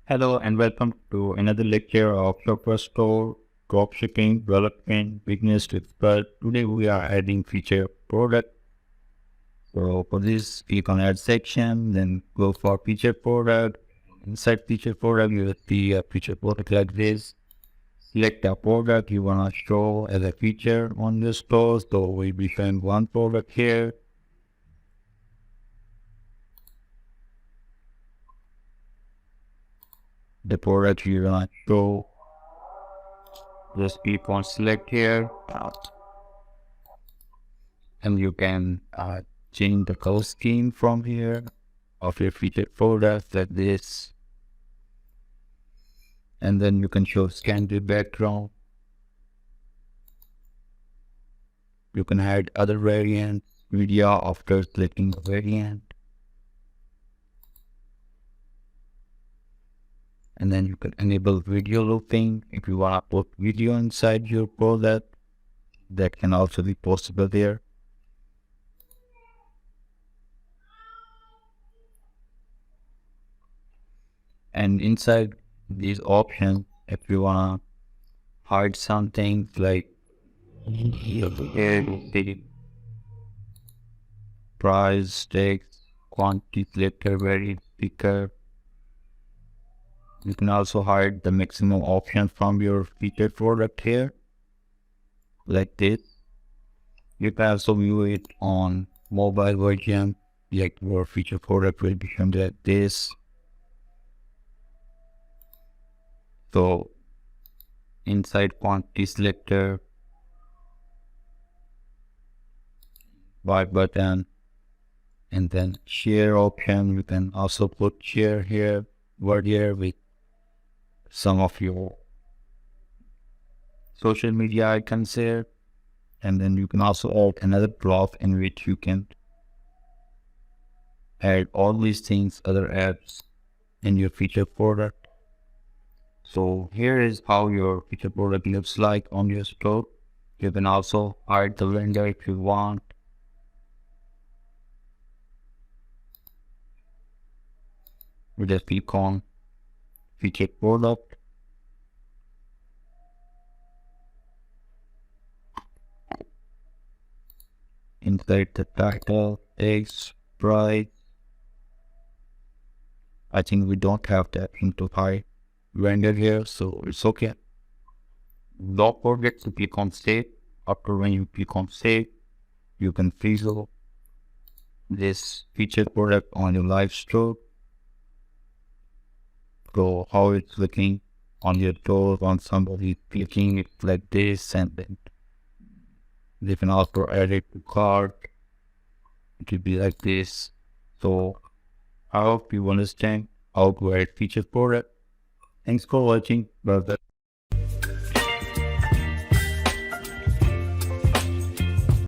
Hello and welcome to another lecture of Shopify Store, Dropshipping, Development, Business to Expert. Today we are adding feature product. So for this, click on add section, then go for feature product. Inside feature product, you will see a feature product like this. Select a product you want to show as a feature on the store. So we'll be showing one product here. The product you want to show, just click on select here. And you can change the color scheme from here of your featured product like this, and then you can show secondary background. You can add other variants media after selecting the variant, and then you can enable video looping if you want to put video inside your product. That can also be possible there. And inside these options, if you want to hide something like the price, text, quantity selector, variant picker. You can also hide the maximum option from your featured product here, like this. You can also view it on mobile version, like your featured product will be shown like this. So inside quantity selector, buy button, and then share option. You can also put share here, word here with some of your social media icons here. And then you can also add another block in which you can add all these things, other apps in your featured product. So here is how your featured product looks like on your store. You can also hide the vendor if you want. We just click on featured product. Inside the title, text, price. I think we don't have that into hide vendor here, so it's okay. Don't forget to click on save. After when you click on save, you can preview this featured product on your live store. So how it's looking on your store on somebody clicking it like this, and then they can also add it to cart. It will be like this. So I hope you understand how to add featured product. Thanks for watching. Bye bye.